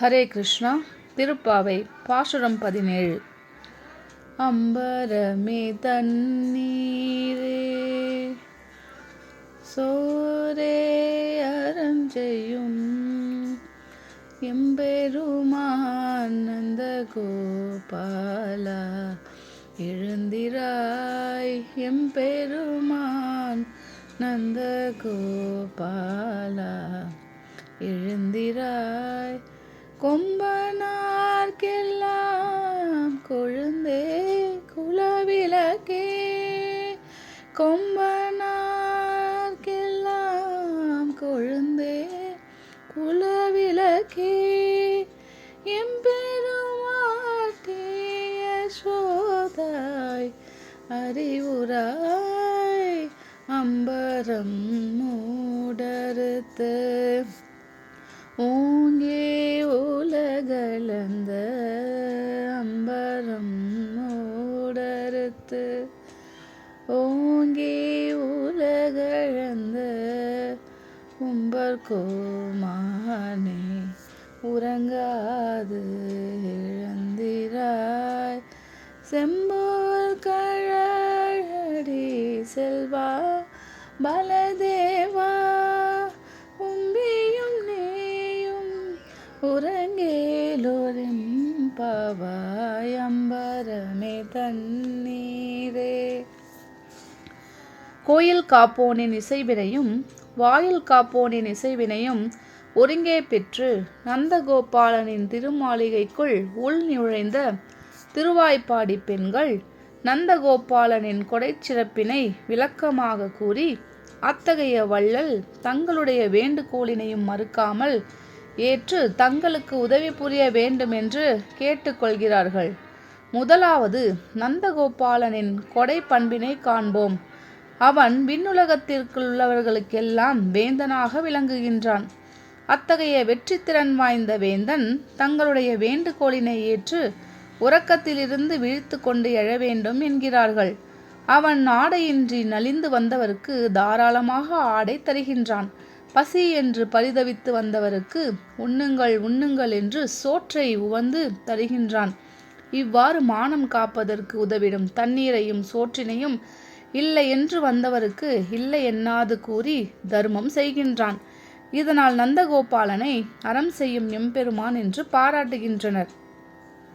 ஹரே கிருஷ்ணா. திருப்பாவை பாசுரம் 17. அம்பரமே தண்ணீரே சோரே அரஞ்செய்யும் எம்பெருமான் நந்த கோபாலா எழுந்திராய் எம்பெருமான் நந்த கோபாலா எழுந்திராய் கொம்பனார்க்கெல்லாம் கொழுந்தே குலவிளக்கே கொம்பனார்க்கெல்லாம் கொழுந்தே குலவிளக்கே எம்பெருமாட்டிய சோதாய் அறிவுராய் அம்பரம் மூடறுத்து ஓங்கே உலகளந்த அம்பரம் மூடறுத்து ஓங்கே உலகளந்த உம்பர்கோமானே உறங்காது எழுந்திராய் செம்போர் கழடி செல்வா பலதேவா உறங்கேலோரும் பாவாய் அம்பரமே தண்ணீரே. கோயில் காப்போனின் இசைவினையும் வாயில் காப்போனின் இசைவினையும் ஒருங்கே பெற்று நந்தகோபாலனின் திருமாளிகைக்குள் உள் நுழைந்த திருவாய்ப்பாடி பெண்கள் நந்தகோபாலனின் கொடைச்சிறப்பினை விளக்கமாக கூறி அத்தகைய வள்ளல் தங்களுடைய வேண்டுகோளினையும் மறுக்காமல் ஏற்று தங்களுக்கு உதவி புரிய வேண்டும் என்று கேட்டுக்கொள்கிறார்கள். முதலாவது நந்தகோபாலனின் கொடை பண்பினை காண்போம். அவன் விண்ணுலகத்திற்குள்ளவர்களுக்கெல்லாம் வேந்தனாக விளங்குகின்றான். அத்தகைய வெற்றித்திறன் வாய்ந்த வேந்தன் தங்களுடைய வேண்டுகோளினை ஏற்று உறக்கத்திலிருந்து விழித்து கொண்டு எழ வேண்டும் என்கிறார்கள். அவன் ஆடையின்றி நலிந்து வந்தவருக்கு தாராளமாக ஆடை தருகின்றான். பசி என்று பரிதவித்து வந்தவருக்கு உண்ணுங்கள் உண்ணுங்கள் என்று சோற்றை உவந்து தருகின்றான். இவ்வாறு மானம் காப்பதற்கு உதவிடும் தண்ணீரையும் சோற்றினையும் இல்லை என்று வந்தவருக்கு இல்லை என்னாது கூறி தர்மம் செய்கின்றான். இதனால் நந்தகோபாலனை அறம் செய்யும் எம்பெருமான் என்று பாராட்டுகின்றனர்.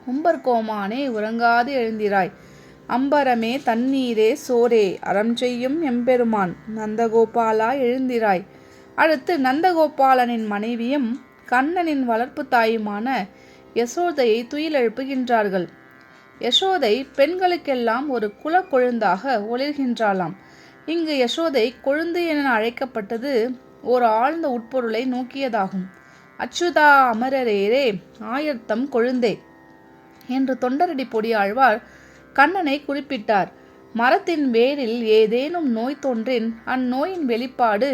உம்பர்கோமானே உறங்காது எழுந்திராய் அம்பரமே தண்ணீரே சோரே அறம் செய்யும் எம்பெருமான் நந்தகோபாலா எழுந்திராய். அடுத்து நந்தகோபாலனின் மனைவியும் கண்ணனின் வளர்ப்பு தாயுமான யசோதையை துயிலெழுப்புகின்றார்கள். யசோதை பெண்களுக்கெல்லாம் ஒரு குலக்கொழுந்தாக ஒளிர்கின்றாளாம். இங்கு யசோதை கொழுந்து என அழைக்கப்பட்டது ஒரு ஆழ்ந்த உட்பொருளை நோக்கியதாகும். அச்சுதா அமரரேரே ஆயர்த்தம் கொழுந்தே என்று தொண்டரடி பொடியாழ்வார் கண்ணனை குறிப்பிட்டார். மரத்தின் வேரில் ஏதேனும் நோய் தோன்றின் அந்நோயின் வெளிப்பாடு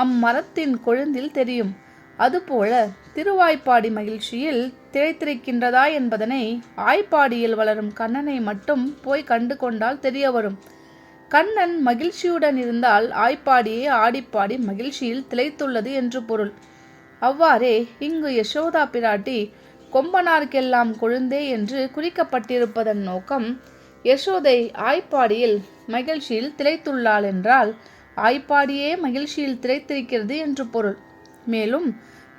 அம்மரத்தின் கொழுந்தில் தெரியும். அதுபோல திருவாய்ப்பாடி மகிழ்ச்சியில் திளைத்திருக்கின்றதா என்பதனை ஆய்ப்பாடியில் வளரும் கண்ணனை மட்டும் போய் கண்டு கொண்டால் தெரிய வரும். கண்ணன் மகிழ்ச்சியுடன் இருந்தால் ஆய்ப்பாடியே ஆடிப்பாடி மகிழ்ச்சியில் திளைத்துள்ளது என்று பொருள். அவ்வாறே இங்கு யசோதா பிராட்டி கொம்பனார்க்கெல்லாம் கொழுந்தே என்று குறிக்கப்பட்டிருப்பதன் நோக்கம் யசோதை ஆய்ப்பாடியில் மகிழ்ச்சியில் திளைத்துள்ளாள் என்றால் ஆய்ப்பாடியே மகிழ்ச்சியில் திளைத்திருக்கிறது என்று பொருள். மேலும்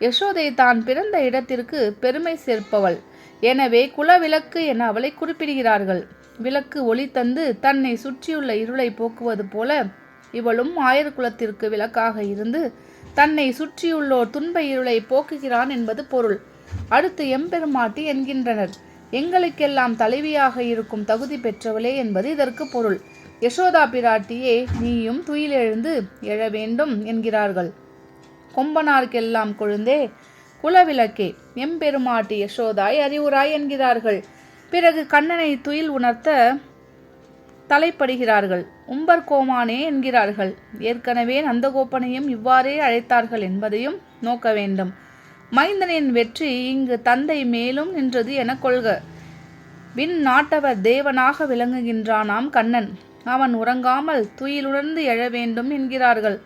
யசோதை தான் பிறந்த இடத்திற்கு பெருமை சேர்ப்பவள். எனவே குலவிளக்கு என அவளை குறிப்பிடுகிறார்கள். விளக்கு ஒளி தந்து தன்னை சுற்றியுள்ள இருளை போக்குவது போல இவளும் ஆயர் குலத்திற்கு விளக்காக இருந்து தன்னை சுற்றியுள்ளோர் துன்ப இருளை போக்குகிறான் என்பது பொருள். அடுத்து எம்பெருமாட்டி என்கின்றனர். எங்களுக்கெல்லாம் தலைவியாக இருக்கும் தகுதி பெற்றவளே என்பது இதற்கு பொருள். யசோதா பிராட்டியே நீயும் துயிலெழுந்து எழ வேண்டும் என்கிறார்கள். கொம்பனார்க்கெல்லாம் கொழுந்தே குலவிளக்கே எம்பெருமாட்டி யசோதாய் அறிவுராய் என்கிறார்கள். பிறகு கண்ணனை துயில் உணர்த்த தலைப்படுகிறார்கள். உம்பர்கோமானே என்கிறார்கள். ஏற்கனவே நந்தகோபனையும் இவ்வாறே அழைத்தார்கள் என்பதையும் நோக்க வேண்டும். மைந்தனின் வெற்றி இங்கு தந்தை மேலும் நின்றது என கொள்க. விண் நாட்டவர் தேவனாக விளங்குகின்றானாம் கண்ணன். அவன் உறங்காமல் துயிலுணர்ந்து எழ வேண்டும் என்கிறார்கள்.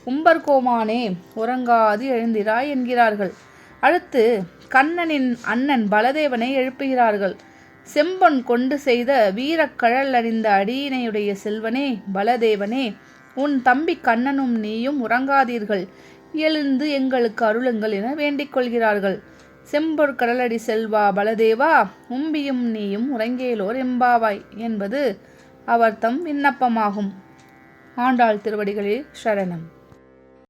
உம்பர்கோமானே உறங்காது எழுந்திராய் என்கிறார்கள். அடுத்து கண்ணனின் அண்ணன் பலதேவனை எழுப்புகிறார்கள். செம்பொன் கொண்டு செய்த வீரக்கழல் அணிந்த அடியினையுடைய செல்வனே பலதேவனே, உன் தம்பி கண்ணனும் நீயும் உறங்காதீர்கள், எழுந்து எங்களுக்கு அருளுங்கள் என வேண்டிக் கொள்கிறார்கள். செம்பொற்கடலடி செல்வா பலதேவா, உம்பியும் நீயும் உறங்கேலோர் எம்பாவாய் என்பது அவர் தம் விண்ணப்பமாகும். ஆண்டாள் திருவடிகளே சரணம்.